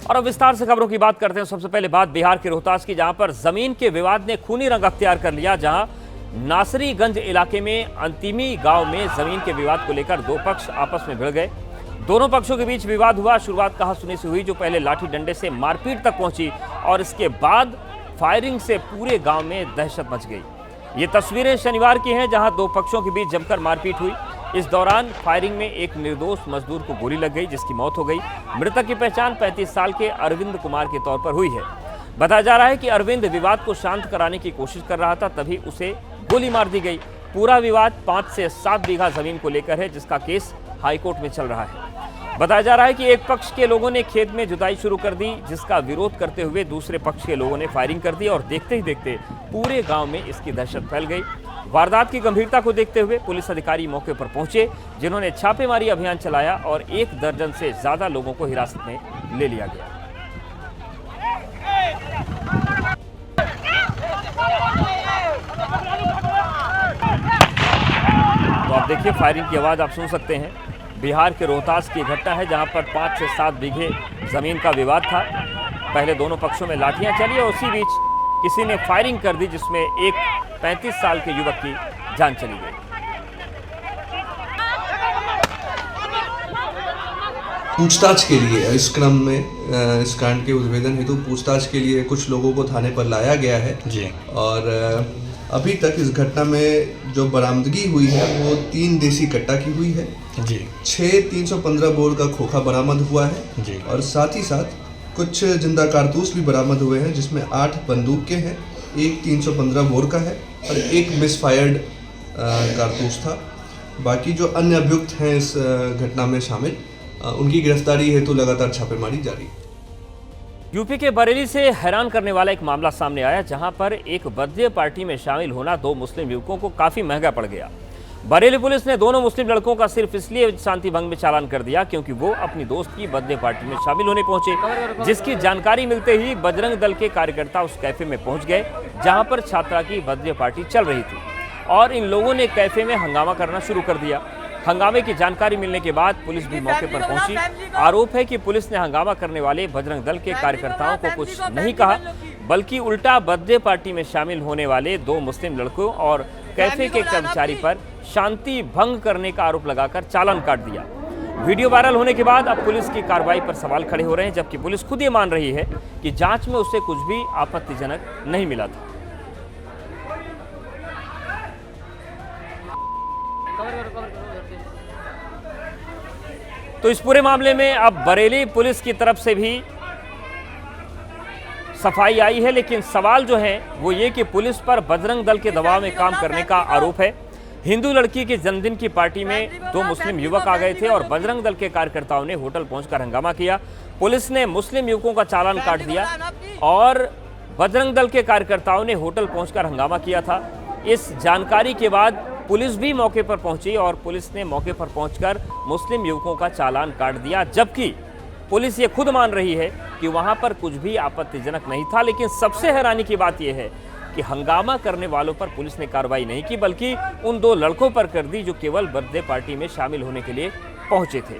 और अब विस्तार से खबरों की बात करते हैं। सबसे पहले बात बिहार के रोहतास की, जहां पर जमीन के विवाद ने खूनी रंग अख्तियार कर लिया। जहां नासरीगंज इलाके में अंतिमी गांव में जमीन के विवाद को लेकर दो पक्ष आपस में भिड़ गए। दोनों पक्षों के बीच विवाद हुआ। शुरुआत कहासुनी से हुई, जो पहले लाठी डंडे से मारपीट तक पहुंची और इसके बाद फायरिंग से पूरे गांव में दहशत मच गई। ये तस्वीरें शनिवार की हैं, जहां दो पक्षों के बीच जमकर मारपीट हुई। इस दौरान फायरिंग में एक निर्दोष मजदूर को गोली लग गई, जिसकी मौत हो गई। मृतक की पहचान 35 साल के अरविंद कुमार के तौर पर हुई है। बताया जा रहा है कि अरविंद विवाद को शांत कराने की कोशिश कर रहा था, तभी उसे गोली मार दी गई। पूरा विवाद 5 से 7 बीघा जमीन को लेकर है, जिसका केस हाईकोर्ट में चल रहा है। बताया जा रहा है कि एक पक्ष के लोगों ने खेत में जुताई शुरू कर दी, जिसका विरोध करते हुए दूसरे पक्ष के लोगों ने फायरिंग कर दी और देखते ही देखते पूरे गांव में इसकी दहशत फैल गई। वारदात की गंभीरता को देखते हुए पुलिस अधिकारी मौके पर पहुंचे, जिन्होंने छापेमारी अभियान चलाया और 1 दर्जन से ज्यादा लोगों को हिरासत में ले लिया गया। तो आप देखिए, फायरिंग की आवाज आप सुन सकते हैं। बिहार के रोहतास की घटना है, जहां पर 5 से 7 बीघे जमीन का विवाद था। पहले दोनों पक्षों में लाठियां चली और उसी बीच किसी ने फायरिंग कर दी, जिसमें एक 35 साल के युवक की जान चली गई। पूछताछ के लिए इस क्रम में इस कांड के उद्भेदन हेतु पूछताछ के लिए कुछ लोगों को थाने पर लाया गया है जी। और अभी तक इस घटना में जो बरामदगी हुई है वो 3 देसी कट्टा की हुई है जी। 6 315 बोर का खोखा बरामद हुआ है जी। और साथ ही साथ कुछ जिंदा कारतूस भी बरामद हुए हैं, जिसमें 8 बंदूक के हैं, एक 315 बोर का है और एक मिसफायर्ड कारतूस था। बाकी जो अन्य अभियुक्त हैं इस घटना में शामिल, उनकी गिरफ्तारी हेतु लगातार छापेमारी जारी। यूपी के बरेली से हैरान करने वाला एक मामला सामने आया, जहां पर एक बर्थडे पार्टी में शामिल होना 2 मुस्लिम युवकों को काफी महंगा पड़ गया। बरेली पुलिस ने दोनों मुस्लिम लड़कों का सिर्फ इसलिए शांति भंग में चालान कर दिया क्योंकि वो अपनी दोस्त की बर्थडे पार्टी में शामिल होने पहुंचे, जिसकी जानकारी मिलते ही बजरंग दल के कार्यकर्ता उस कैफे में पहुंच गए, जहां पर छात्रा की बर्थडे पार्टी चल रही थी और इन लोगों ने कैफे में हंगामा करना शुरू कर दिया। हंगामे की जानकारी मिलने के बाद पुलिस भी मौके पर पहुंची। आरोप है कि पुलिस ने हंगामा करने वाले बजरंग दल के कार्यकर्ताओं को कुछ नहीं कहा, बल्कि उल्टा बर्थडे पार्टी में शामिल होने वाले 2 मुस्लिम लड़कों और कैफे के कर्मचारी पर शांति भंग करने का आरोप लगाकर चालान काट दिया। वीडियो वायरल होने के बाद अब पुलिस की कार्रवाई पर सवाल खड़े हो रहे हैं, जबकि पुलिस खुद ये मान रही है कि जांच में उसे कुछ भी आपत्तिजनक नहीं मिला था। तो इस पूरे मामले में अब बरेली पुलिस की तरफ से भी सफाई आई है, लेकिन सवाल जो है वो ये कि पुलिस पर बजरंग दल के दबाव में काम करने का आरोप है। हिंदू लड़की के जन्मदिन की पार्टी में 2 मुस्लिम युवक आ गए थे और बजरंग दल के कार्यकर्ताओं ने होटल पहुंचकर हंगामा किया। पुलिस ने मुस्लिम युवकों का चालान काट दिया और बजरंग दल के कार्यकर्ताओं ने होटल पहुंचकर हंगामा किया था। इस जानकारी के बाद पुलिस भी मौके पर पहुंची और पुलिस ने मौके पर पहुंचकर मुस्लिम युवकों का चालान काट दिया, जबकि पुलिस ये खुद मान रही है कि वहां पर कुछ भी आपत्तिजनक नहीं था। लेकिन सबसे हैरानी की बात यह है कि हंगामा करने वालों पर पुलिस ने कार्रवाई नहीं की, बल्कि उन 2 लड़कों पर कर दी जो केवल बर्थडे पार्टी में शामिल होने के लिए पहुंचे थे।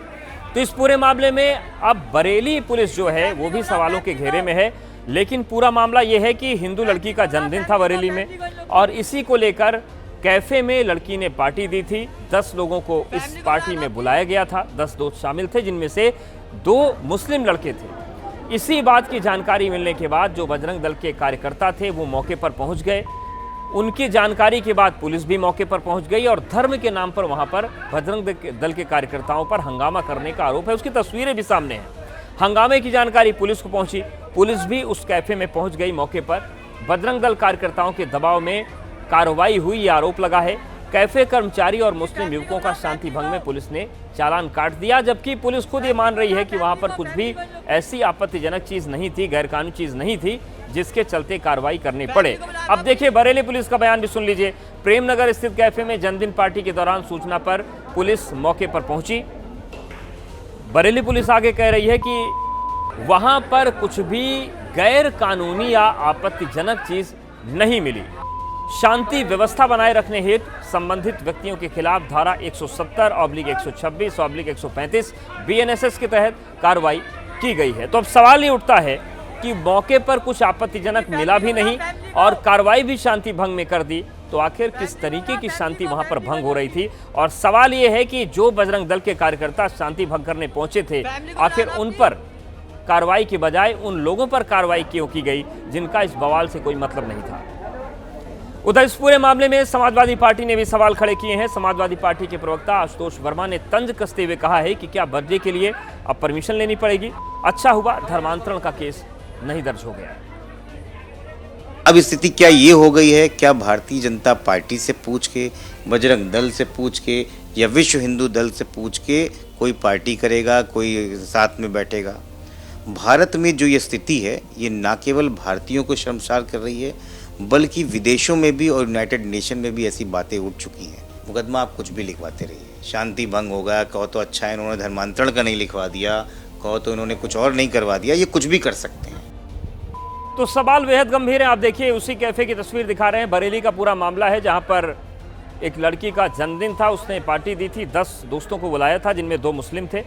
तो इस पूरे मामले में अब बरेली पुलिस जो है वो भी सवालों के घेरे में है। लेकिन पूरा मामला यह है कि हिंदू लड़की का जन्मदिन था बरेली में और इसी को लेकर कैफे में लड़की ने पार्टी दी थी। 10 लोगों को इस पार्टी में बुलाया गया था। 10 दोस्त शामिल थे, जिनमें से 2 मुस्लिम लड़के थे। इसी बात की जानकारी मिलने के बाद जो बजरंग दल के कार्यकर्ता थे वो मौके पर पहुंच गए। उनकी जानकारी के बाद पुलिस भी मौके पर पहुंच गई और धर्म के नाम पर वहां पर बजरंग दल के कार्यकर्ताओं पर हंगामा करने का आरोप है। उसकी तस्वीरें भी सामने हैं। हंगामे की जानकारी पुलिस को पहुंची, पुलिस भी उस कैफे में पहुंच गई मौके पर। बजरंग दल कार्यकर्ताओं के दबाव में कार्रवाई हुई, ये आरोप लगा है। कैफे कर्मचारी और मुस्लिम युवकों का शांति भंग में पुलिस ने चालान काट दिया, जबकि पुलिस खुद ये मान रही है कि वहां पर कुछ भी ऐसी आपत्तिजनक चीज नहीं थी, गैरकानूनी चीज नहीं थी, जिसके चलते कार्रवाई करनी पड़े। अब देखिए बरेली पुलिस का बयान भी सुन लीजिए। प्रेमनगर स्थित कैफे में जन्मदिन पार्टी के दौरान सूचना पर पुलिस मौके पर पहुंची। बरेली पुलिस आगे कह रही है कि वहां पर कुछ भी गैर कानूनी या आपत्तिजनक चीज नहीं मिली। शांति व्यवस्था बनाए रखने हेतु संबंधित व्यक्तियों के खिलाफ धारा 170/126/135 बीएनएसएस के तहत कार्रवाई की गई है। तो अब सवाल ये उठता है कि मौके पर कुछ आपत्तिजनक मिला भी नहीं और कार्रवाई भी शांति भंग में कर दी, तो आखिर किस तरीके की शांति वहां पर भंग हो रही थी? और सवाल ये है कि जो बजरंग दल के कार्यकर्ता शांति भंग करने पहुंचे थे, आखिर उन पर कार्रवाई की बजाय उन लोगों पर कार्रवाई क्यों की गई जिनका इस बवाल से कोई मतलब नहीं था? उधर इस पूरे मामले में समाजवादी पार्टी ने भी सवाल खड़े किए हैं। समाजवादी पार्टी के प्रवक्ता आशुतोष वर्मा ने तंज कसते हुए कहा है कि क्या बर्थडे के लिए अब परमिशन लेनी पड़ेगी? अच्छा हुआ धर्मांतरण का केस नहीं दर्ज हो गया। अब स्थिति क्या ये हो गई है, क्या भारतीय जनता पार्टी से पूछ के, बजरंग दल से पूछ के या विश्व हिंदू दल से पूछ के कोई पार्टी करेगा, कोई साथ में बैठेगा? भारत में जो ये स्थिति है, ये ना केवल भारतीयों को शर्मसार कर रही है, बल्कि विदेशों में भी और यूनाइटेड नेशन में भी ऐसी बातें उठ चुकी हैं। मुकदमा आप कुछ भी लिखवाते रहिए, शांति भंग होगा, कहो तो अच्छा है इन्होंने धर्मांतरण का नहीं लिखवा दिया, कहो तो इन्होंने कुछ और नहीं करवा दिया, ये कुछ भी कर सकते हैं। तो सवाल बेहद गंभीर है। आप देखिए उसी कैफे की तस्वीर दिखा रहे हैं। बरेली का पूरा मामला है जहां पर एक लड़की का जन्मदिन था, उसने पार्टी दी थी, 10 दोस्तों को बुलाया था जिनमें 2 मुस्लिम थे।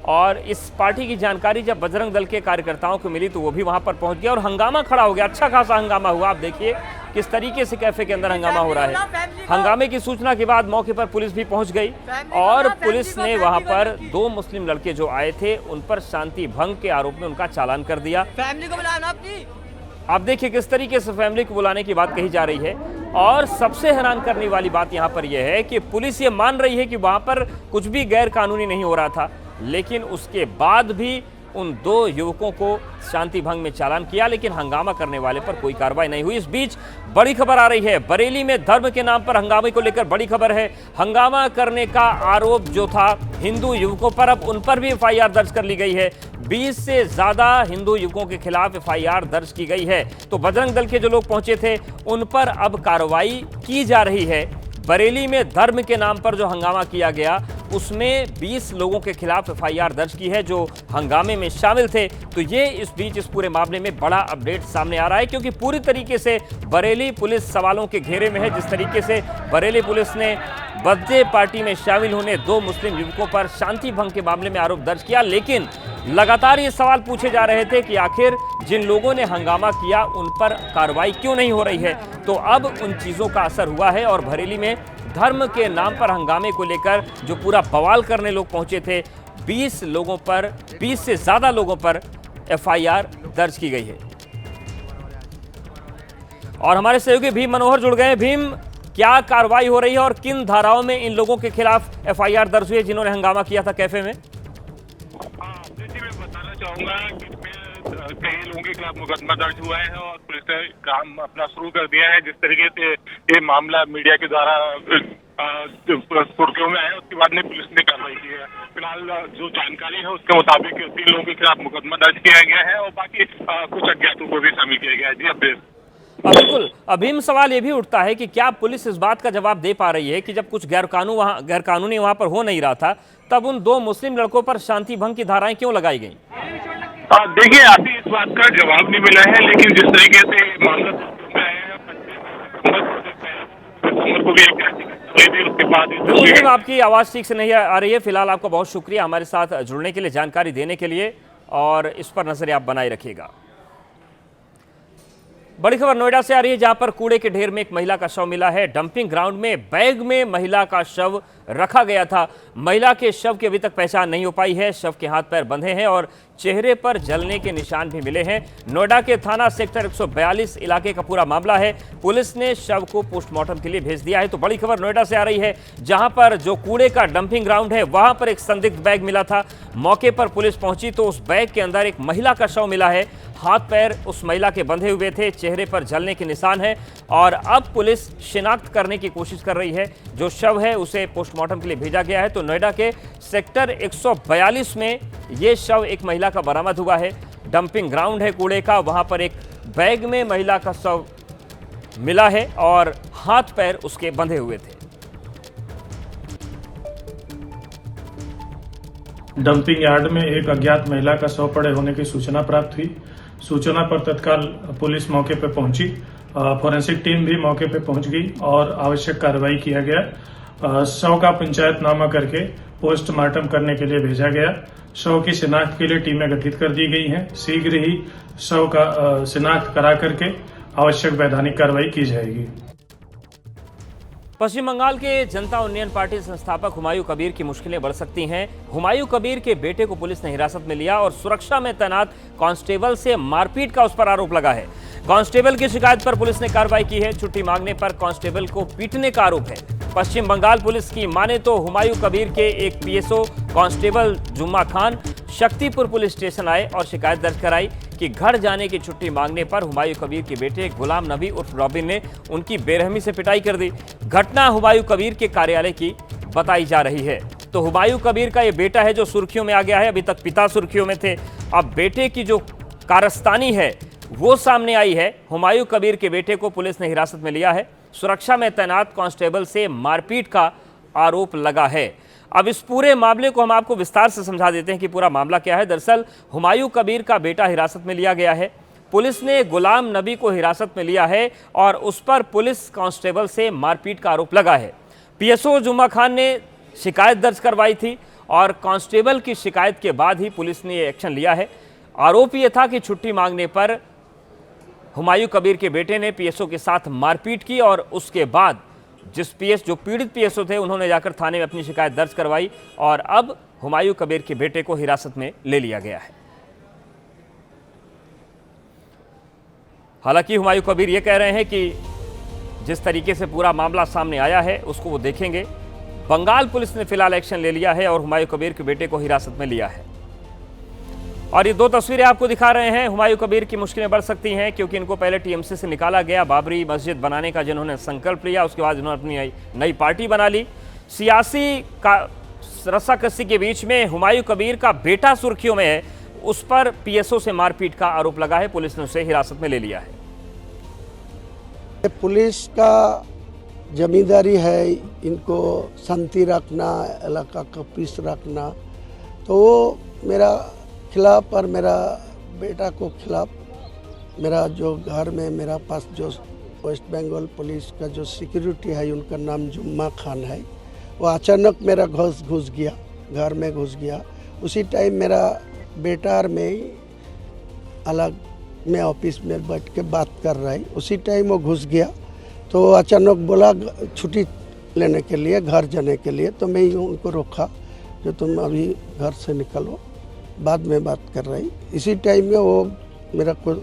और इस पार्टी की जानकारी जब बजरंग दल के कार्यकर्ताओं को मिली तो वो भी वहां पर पहुंच गया और हंगामा खड़ा हो गया। अच्छा खासा हंगामा हुआ। आप देखिए किस तरीके से कैफे के अंदर हंगामा हो रहा है। हंगामे की सूचना के बाद मौके पर पुलिस भी पहुंच गई और पुलिस ने वहां पर 2 मुस्लिम लड़के जो आए थे उन पर शांति भंग के आरोप में उनका चालान कर दिया। फैमिली को बुलाना अपनी। आप देखिए किस तरीके से फैमिली को बुलाने की बात कही जा रही है। और सबसे हैरान करने वाली बात यहां पर यह है कि पुलिस ये मान रही है कि वहां पर कुछ भी गैर कानूनी नहीं हो रहा था, लेकिन उसके बाद भी उन 2 युवकों को शांति भंग में चालान किया, लेकिन हंगामा करने वाले पर कोई कार्रवाई नहीं हुई। इस बीच बड़ी खबर आ रही है, बरेली में धर्म के नाम पर हंगामे को लेकर बड़ी खबर है। हंगामा करने का आरोप जो था हिंदू युवकों पर, अब उन पर भी एफआईआर दर्ज कर ली गई है। 20 से ज्यादा हिंदू युवकों के खिलाफ एफआईआर दर्ज की गई है। तो बजरंग दल के जो लोग पहुंचे थे उन पर अब कार्रवाई की जा रही है। बरेली में धर्म के नाम पर जो हंगामा किया गया उसमें 20 लोगों के खिलाफ एफआईआर दर्ज की है जो हंगामे में शामिल थे। तो ये इस बीच इस पूरे मामले में बड़ा अपडेट सामने आ रहा है, क्योंकि पूरी तरीके से बरेली पुलिस सवालों के घेरे में है। जिस तरीके से बरेली पुलिस ने बर्थडे पार्टी में शामिल होने 2 मुस्लिम युवकों पर शांति भंग के मामले में आरोप दर्ज किया, लेकिन लगातार ये सवाल पूछे जा रहे थे कि आखिर जिन लोगों ने हंगामा किया उन पर कार्रवाई क्यों नहीं हो रही है। तो अब उन चीज़ों का असर हुआ है और बरेली में धर्म के नाम पर हंगामे को लेकर जो पूरा बवाल करने लोग पहुंचे थे, 20 लोगों पर, 20 से ज़्यादा लोगों पर एफआईआर दर्ज की गई है। और हमारे सहयोगी भीम मनोहर जुड़ गए हैं। भीम, क्या कार्रवाई हो रही है और किन धाराओं में इन लोगों के खिलाफ एफआईआर दर्ज हुई है जिन्होंने हंगामा किया था कैफे में? मैं बताना चाहूंगा कि कई लोगों के खिलाफ मुकदमा दर्ज हुआ है और पुलिस ने काम अपना शुरू कर दिया है। जिस तरीके से ये मामला मीडिया के द्वारा सुर्खियों में आया उसके बाद में पुलिस ने कार्रवाई की है। फिलहाल जो जानकारी है उसके मुताबिक 3 लोगों के खिलाफ मुकदमा दर्ज किया गया है और बाकी कुछ अज्ञातों को भी शामिल किया गया है। जी अब बिल्कुल। अभीम, सवाल ये भी उठता है कि क्या पुलिस इस बात का जवाब दे पा रही है कि जब कुछ गैरकानूनी वहां पर हो नहीं रहा था तब उन 2 मुस्लिम लड़कों पर शांति भंग की धाराएं क्यों लगाई गई? देखिए, अभी इस बात का जवाब नहीं मिला है, लेकिन जिस तरीके से मामला बिल्कुल, आपकी आवाज़ ठीक से नहीं आ रही है। फिलहाल आपका बहुत शुक्रिया हमारे साथ जुड़ने के लिए, जानकारी देने के लिए, और इस पर नजरें आप बनाए रखिएगा। बड़ी खबर नोएडा से आ रही है, जहां पर कूड़े के ढेर में एक महिला का शव मिला है। डंपिंग ग्राउंड में बैग में महिला का शव रखा गया था। महिला के शव की अभी तक पहचान नहीं हो पाई है। शव के हाथ पैर बंधे हैं और चेहरे पर जलने के निशान भी मिले हैं। नोएडा के थाना सेक्टर 142 इलाके का पूरा मामला है। पुलिस ने शव को पोस्टमार्टम के लिए भेज दिया है। तो बड़ी खबर नोएडा से आ रही है, जहां पर जो कूड़े का डंपिंग ग्राउंड है वहां पर एक संदिग्ध बैग मिला था। मौके पर पुलिस पहुंची तो उस बैग के अंदर एक महिला का शव मिला है। हाथ पैर उस महिला के बंधे हुए थे, चेहरे पर जलने के निशान है और अब पुलिस शिनाख्त करने की कोशिश कर रही है। जो शव है उसे पोस्टमार्टम के लिए भेजा गया है। तो नोएडा के सेक्टर 142 में ये शव एक महिला का बरामद हुआ है। डंपिंग ग्राउंड है कूड़े का, वहां पर एक बैग में महिला का शव मिला है और हाथ पैर उसके बंधे हुए थे। डंपिंग यार्ड में एक अज्ञात महिला का शव पड़े होने की सूचना प्राप्त हुई। सूचना पर तत्काल पुलिस मौके पर पहुंची। फोरेंसिक टीम भी मौके पर पहुंच गई और आवश्यक कार्रवाई किया गया। शव का पंचायतनामा करके पोस्टमार्टम करने के लिए भेजा गया। शव की शिनाख्त के लिए टीमें गठित कर दी गई हैं। शीघ्र ही शव का शिनाख्त करा करके आवश्यक वैधानिक कार्रवाई की जाएगी। पश्चिम बंगाल के जनता उन्नयन पार्टी संस्थापक हुमायूं कबीर की मुश्किलें बढ़ सकती हैं। हुमायूं कबीर के बेटे को पुलिस ने हिरासत में लिया और सुरक्षा में तैनात कांस्टेबल से मारपीट का उस पर आरोप लगा है। कांस्टेबल की शिकायत पर पुलिस ने कार्रवाई की है। छुट्टी मांगने पर कांस्टेबल को पीटने का आरोप है। पश्चिम बंगाल पुलिस की माने तो हुमायूं कबीर के एक पीएसओ कांस्टेबल जुम्मा खान शक्तिपुर पुलिस स्टेशन आए और शिकायत दर्ज कराई कि घर जाने की छुट्टी मांगने पर हुमायूं कबीर के बेटे गुलाम नबी उर्फ रॉबिन ने उनकी बेरहमी से पिटाई कर दी। घटना हुमायूं कबीर के कार्यालय की बताई जा रही है। तो हुमायूं कबीर का ये बेटा है जो सुर्खियों में आ गया है। अभी तक पिता सुर्खियों में थे, अब बेटे की जो कारस्तानी है वो सामने आई है। हुमायूं कबीर के बेटे को पुलिस ने हिरासत में लिया है। सुरक्षा में तैनात कांस्टेबल से मारपीट का आरोप लगा है। अब इस पूरे मामले को हम आपको विस्तार से समझा देते हैं कि पूरा मामला क्या है। दरअसल हुमायूं कबीर का बेटा हिरासत में लिया गया है। पुलिस ने गुलाम नबी को हिरासत में लिया है और उस पर पुलिस कांस्टेबल से मारपीट का आरोप लगा है। पीएसओ जुम्मा खान ने शिकायत दर्ज करवाई थी और कांस्टेबल की शिकायत के बाद ही पुलिस ने ये एक्शन लिया है। आरोप ये था कि छुट्टी मांगने पर हुमायूं कबीर के बेटे ने पीएसओ के साथ मारपीट की और उसके बाद जो पीड़ित पीएसओ थे उन्होंने जाकर थाने में अपनी शिकायत दर्ज करवाई और अब हुमायूं कबीर के बेटे को हिरासत में ले लिया गया है। हालांकि हुमायूं कबीर ये कह रहे हैं कि जिस तरीके से पूरा मामला सामने आया है उसको वो देखेंगे। बंगाल पुलिस ने फिलहाल एक्शन ले लिया है और हुमायूं कबीर के बेटे को हिरासत में लिया है। और ये दो तस्वीरें आपको दिखा रहे हैं। हुमायूं कबीर की मुश्किलें बढ़ सकती हैं क्योंकि इनको पहले टीएमसी से निकाला गया। बाबरी मस्जिद बनाने का जिन्होंने संकल्प लिया उसके बाद इन्होंने अपनी नई पार्टी बना ली। सियासी का रस्साकसी के बीच में हुमायूं कबीर का बेटा सुर्खियों में है, उस पर पीएसओ से मारपीट का आरोप लगा है। पुलिस ने उसे हिरासत में ले लिया है। पुलिस का जिम्मेदारी है इनको शांति रखना, इलाका का पीस रखना। तो वो मेरा खिलाफ और मेरा बेटा को खिलाफ मेरा जो घर में मेरा पास जो वेस्ट बंगाल पुलिस का जो सिक्योरिटी है उनका नाम जुम्मा खान है, वो अचानक मेरा घुस गया, घर में घुस गया। उसी टाइम मेरा बेटा और मैं अलग में ऑफिस में बैठ के बात कर रहा है। उसी टाइम वो घुस गया तो अचानक बोला छुट्टी लेने के लिए, घर जाने के लिए। तो मैं उनको रोका जो तुम अभी घर से निकलो, बाद में बात कर रही। इसी टाइम में वो मेरा को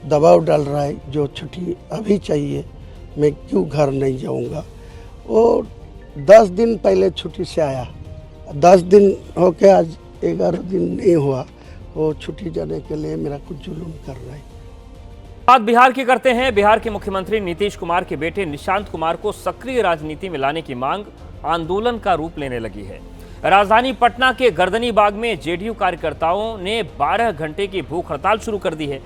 दबाव डाल रहा है जो छुट्टी अभी चाहिए, मैं क्यों घर नहीं जाऊंगा। वो 10 दिन पहले छुट्टी से आया, 10 दिन हो के आज 11 दिन नहीं हुआ, वो छुट्टी जाने के लिए मेरा कुछ जुलूम कर रहा है। बात बिहार की करते हैं। बिहार के मुख्यमंत्री नीतीश कुमार के बेटे निशांत कुमार को सक्रिय राजनीति में लाने की मांग आंदोलन का रूप लेने लगी है। राजधानी पटना के गर्दनी बाग में जेडीयू कार्यकर्ताओं ने 12 घंटे की भूख हड़ताल शुरू कर दी है।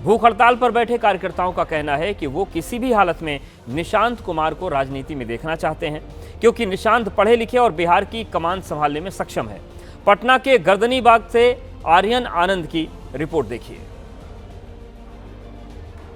भूख हड़ताल पर बैठे कार्यकर्ताओं का कहना है कि वो किसी भी हालत में निशांत कुमार को राजनीति में देखना चाहते हैं क्योंकि निशांत पढ़े लिखे और बिहार की कमान संभालने में सक्षम है। पटना के गर्दनी बाग से आर्यन आनंद की रिपोर्ट देखिए।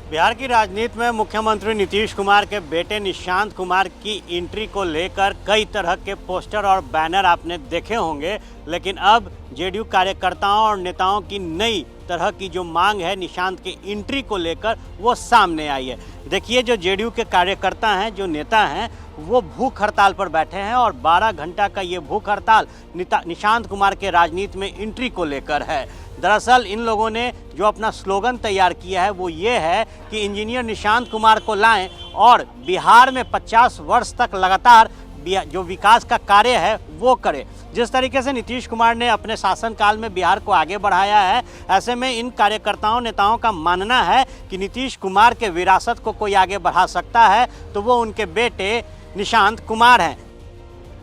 बिहार की राजनीति में मुख्यमंत्री नीतीश कुमार के बेटे निशांत कुमार की एंट्री को लेकर कई तरह के पोस्टर और बैनर आपने देखे होंगे, लेकिन अब जेडीयू कार्यकर्ताओं और नेताओं की नई तरह की जो मांग है निशांत की एंट्री को लेकर वो सामने आई है। देखिए, जो जेडीयू के कार्यकर्ता हैं, जो नेता हैं, वो भूख हड़ताल पर बैठे हैं और 12 घंटा का ये भूख हड़ताल निशांत कुमार के राजनीति में एंट्री को लेकर है। दरअसल इन लोगों ने जो अपना स्लोगन तैयार किया है वो ये है कि इंजीनियर निशांत कुमार को लाएं और बिहार में 50 वर्ष तक लगातार जो विकास का कार्य है वो करे। जिस तरीके से नीतीश कुमार ने अपने शासनकाल में बिहार को आगे बढ़ाया है, ऐसे में इन कार्यकर्ताओं नेताओं का मानना है कि नीतीश कुमार के विरासत को कोई आगे बढ़ा सकता है तो वो उनके बेटे निशांत कुमार हैं।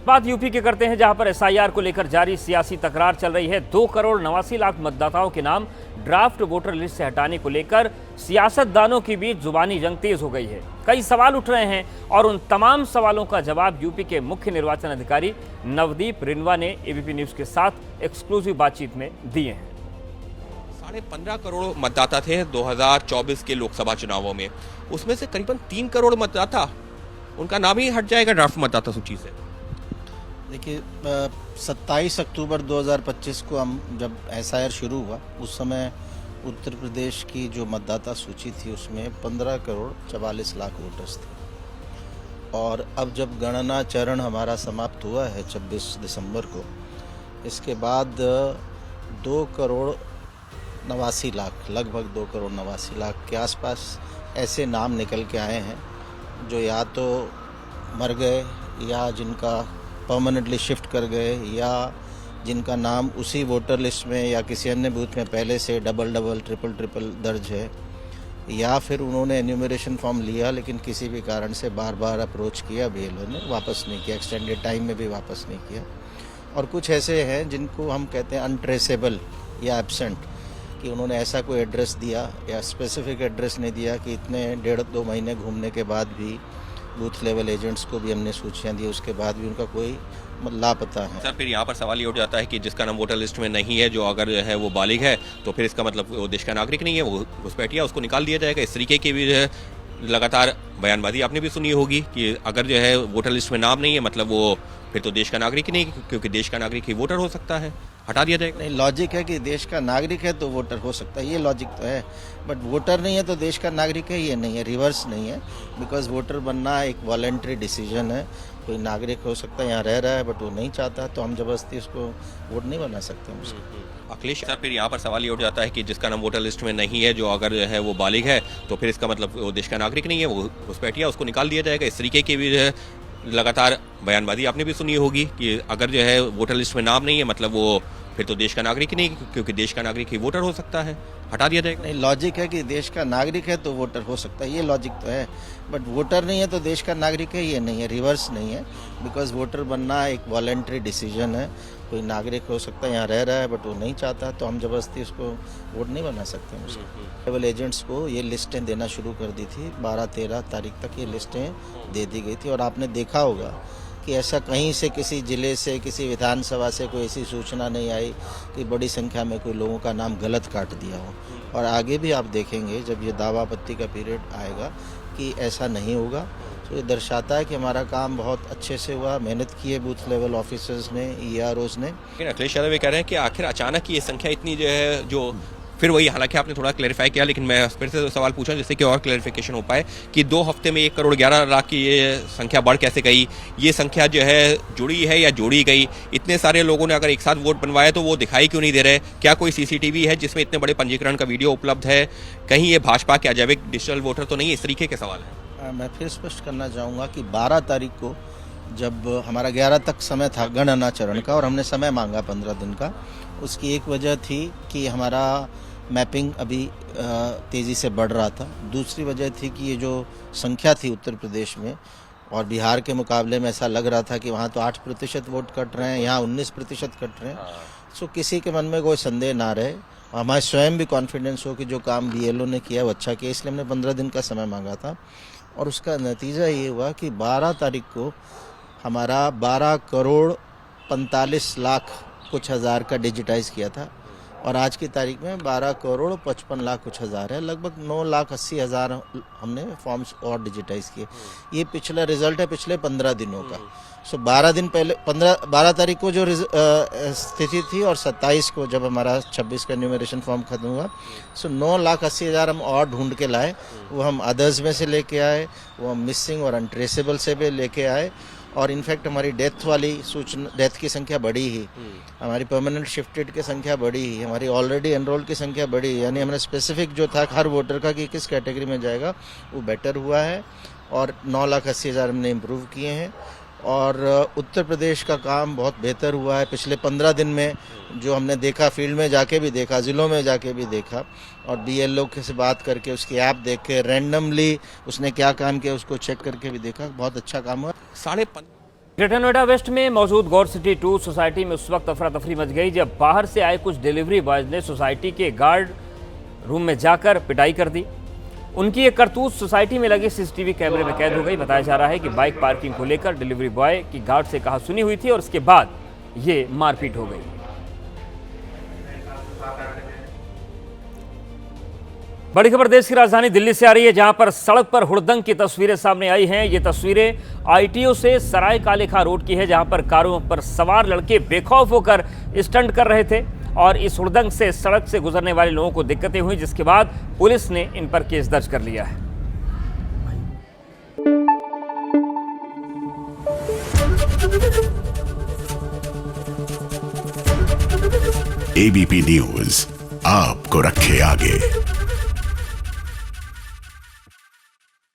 बात यूपी के करते हैं जहां पर एसआईआर को लेकर जारी सियासी तकरार चल रही है। 2 करोड़ 89 लाख मतदाताओं के नाम ड्राफ्ट वोटर लिस्ट से हटाने को लेकर सियासतदानों के बीच जुबानी जंग तेज हो गई है। कई सवाल उठ रहे हैं और उन तमाम सवालों का जवाब यूपी के मुख्य निर्वाचन अधिकारी नवदीप रिनवा ने एबीपी न्यूज के साथ एक्सक्लूसिव बातचीत में दिए हैं। 15.5 करोड़ मतदाता थे 2024 के लोकसभा चुनावों में, उसमें से करीबन 3 करोड़ मतदाता उनका नाम ही हट जाएगा ड्राफ्ट मतदाता सूची से। देखिए 27 अक्टूबर 2025 को हम जब SIR शुरू हुआ उस समय उत्तर प्रदेश की जो मतदाता सूची थी उसमें 15 करोड़ 44 लाख वोटर्स थे और अब जब गणना चरण हमारा समाप्त हुआ है 26 दिसंबर को, इसके बाद 2 करोड़ 89 लाख, लगभग 2 करोड़ 89 लाख के आसपास ऐसे नाम निकल के आए हैं जो या तो मर गए या जिनका परमानेंटली शिफ्ट कर गए या जिनका नाम उसी वोटर लिस्ट में या किसी अन्य बूथ में पहले से डबल ट्रिपल दर्ज है, या फिर उन्होंने एन्यूमरेशन फॉर्म लिया लेकिन किसी भी कारण से बार बार अप्रोच किया BLO ने, वापस नहीं किया, एक्सटेंडेड टाइम में भी वापस नहीं किया। और कुछ ऐसे हैं जिनको हम कहते हैं अनट्रेसेबल या एब्सेंट, कि उन्होंने ऐसा कोई एड्रेस दिया या स्पेसिफिक एड्रेस नहीं दिया कि इतने 1.5-2 महीने घूमने के बाद भी बूथ लेवल एजेंट्स को भी हमने सूचियाँ दी, उसके बाद भी उनका कोई लापता है। सर फिर यहाँ पर सवाल ये उठ जाता है कि जिसका नाम वोटर लिस्ट में नहीं है, जो अगर है वो बालिग है, तो फिर इसका मतलब वो देश का नागरिक नहीं है, वो घुसपैठिया, उसको निकाल दिया जाएगा। इस तरीके की भी जो है लगातार बयानबाजी आपने भी सुनी होगी कि अगर जो है वोटर लिस्ट में नाम नहीं है मतलब वो फिर तो देश का नागरिक ही नहीं, क्योंकि देश का नागरिक ही वोटर हो सकता है, हटा दिया जाएगा। नहीं, लॉजिक है कि देश का नागरिक है तो वोटर हो सकता है, ये लॉजिक तो है, बट वोटर नहीं है तो देश का नागरिक है, ये नहीं है, रिवर्स नहीं है। बिकॉज वोटर बनना एक वॉलंटरी डिसीजन है। कोई नागरिक हो सकता है यहाँ रह रहा है बट वो नहीं चाहता, तो हम जबरदस्ती उसको वोट नहीं बना सकते हम उसको। अखिलेश सर फिर यहाँ पर सवाल ये उठ जाता है कि जिसका नाम वोटर लिस्ट में नहीं है, जो अगर है वो बालिग है, तो फिर इसका मतलब वो देश का नागरिक नहीं है, वो घुसपैठिया, उसको निकाल दिया जाएगा। इस तरीके की भी जो है लगातार बयानबाजी आपने भी सुनी होगी कि अगर जो है वोटर लिस्ट में नाम नहीं है मतलब वो फिर तो देश का नागरिक ही नहीं, क्योंकि देश का नागरिक ही वोटर हो सकता है, हटा दिया जाएगा। नहीं, लॉजिक है कि देश का नागरिक है तो वोटर हो सकता है, ये लॉजिक तो है, बट वोटर नहीं है तो देश का नागरिक है, ये नहीं है, रिवर्स नहीं है। बिकॉज वोटर बनना एक वॉलंटरी डिसीजन है। कोई नागरिक हो सकता है यहाँ रह रहा है बट वो नहीं चाहता, तो हम जबरदस्ती उसको वोट नहीं बना सकते हम उसको। लेवल एजेंट्स को ये लिस्टें देना शुरू कर दी थी, 12-13 तारीख तक ये लिस्टें दे दी गई थी। और आपने देखा होगा कि ऐसा कहीं से, किसी ज़िले से, किसी विधानसभा से कोई ऐसी सूचना नहीं आई कि बड़ी संख्या में कोई लोगों का नाम गलत काट दिया हो। और आगे भी आप देखेंगे जब ये दावा आपत्ति का पीरियड आएगा कि ऐसा नहीं होगा। तो ये दर्शाता है कि हमारा काम बहुत अच्छे से हुआ, मेहनत की है बूथ लेवल ऑफिसर्स ने, EROs ने। लेकिन अखिलेश यादव ये कह रहे हैं कि आखिर अचानक ये संख्या इतनी जो है, जो फिर वही, हालांकि आपने थोड़ा क्लैरिफाई किया, लेकिन मैं फिर से सवाल पूछा जिससे कि और क्लैरिफिकेशन हो पाए कि 2 हफ्ते में 1 करोड़ 11 लाख की ये संख्या बढ़ कैसे गई, ये संख्या जो है जुड़ी है या जोड़ी गई, इतने सारे लोगों ने अगर एक साथ वोट बनवाया तो वो दिखाई क्यों नहीं दे रहे, क्या कोई CCTV है जिसमें इतने बड़े पंजीकरण का वीडियो उपलब्ध है, कहीं ये भाजपा के अजैविक डिजिटल वोटर तो नहीं है, इस तरीके के सवाल है। मैं फिर स्पष्ट करना चाहूँगा कि 12 तारीख को जब हमारा 11 तक समय था गणना चरण का और हमने समय मांगा 15 दिन का, उसकी एक वजह थी कि हमारा मैपिंग अभी तेज़ी से बढ़ रहा था। दूसरी वजह थी कि ये जो संख्या थी उत्तर प्रदेश में और बिहार के मुकाबले में ऐसा लग रहा था कि वहाँ तो 8% वोट कट रहे हैं, यहाँ 19% कट रहे हैं। सो किसी के मन में कोई संदेह ना रहे, हमारे स्वयं भी कॉन्फिडेंस हो कि जो काम BLO ने किया वो अच्छा किया, इसलिए हमने 15 दिन का समय मांगा था। और उसका नतीजा ये हुआ कि 12 तारीख को हमारा 12 करोड़ 45 लाख कुछ हज़ार का डिजिटाइज किया था और आज की तारीख में 12 करोड़ 55 लाख कुछ हज़ार है, लगभग 9,80,000 हमने फॉर्म्स और डिजिटाइज किए। ये पिछला रिजल्ट है पिछले 15 दिनों का। सो 12 दिन पहले 12 तारीख को जो स्थिति थी और 27 को जब हमारा 26 का न्यूमरेशन फॉर्म खत्म हुआ, सो 9,80,000 हम और ढूंढ के लाए। वो हम अदर्स में से लेके आए, वो हम मिसिंग और अनट्रेसेबल से भी लेके आए और इनफैक्ट हमारी डेथ वाली सूचना, डेथ की संख्या बढ़ी ही, हमारी परमानेंट शिफ्टेड की संख्या बढ़ी ही, हमारी ऑलरेडी एनरोल्ड की संख्या बढ़ी, यानी हमने स्पेसिफिक जो था हर वोटर का कि किस कैटेगरी में जाएगा वो बेटर हुआ है और 9,80,000 हमने इम्प्रूव किए हैं। और उत्तर प्रदेश का काम बहुत बेहतर हुआ है पिछले 15 दिन में, जो हमने देखा, फील्ड में जाके भी देखा, ज़िलों में जाके भी देखा और BLO के से बात करके उसकी ऐप देख के रैंडमली उसने क्या काम किया उसको चेक करके भी देखा, बहुत अच्छा काम हुआ। 5.5 ग्रेटर नोएडा वेस्ट में मौजूद गौर सिटी 2 सोसाइटी में उस वक्त अफरा तफरी मच गई जब बाहर से आए कुछ डिलीवरी बॉयज ने सोसाइटी के गार्ड रूम में जाकर पिटाई कर दी। उनकी एक करतूत सोसाइटी में लगे CCTV कैमरे में कैद हो गई। बताया जा रहा है कि बाइक पार्किंग को लेकर डिलीवरी बॉय की गार्ड से कहा सुनी हुई थी और उसके बाद ये मारपीट हो गई। बड़ी खबर देश की राजधानी दिल्ली से आ रही है, जहां पर सड़क पर हुड़दंग की तस्वीरें सामने आई हैं। ये तस्वीरें आईटीओ से सराय काले खां रोड की है, जहां पर कारों पर सवार लड़के बेखौफ होकर स्टंट कर रहे थे और इस हुड़दंग से सड़क से गुजरने वाले लोगों को दिक्कतें हुई, जिसके बाद पुलिस ने इन पर केस दर्ज कर लिया है। एबीपी न्यूज आपको रखे आगे।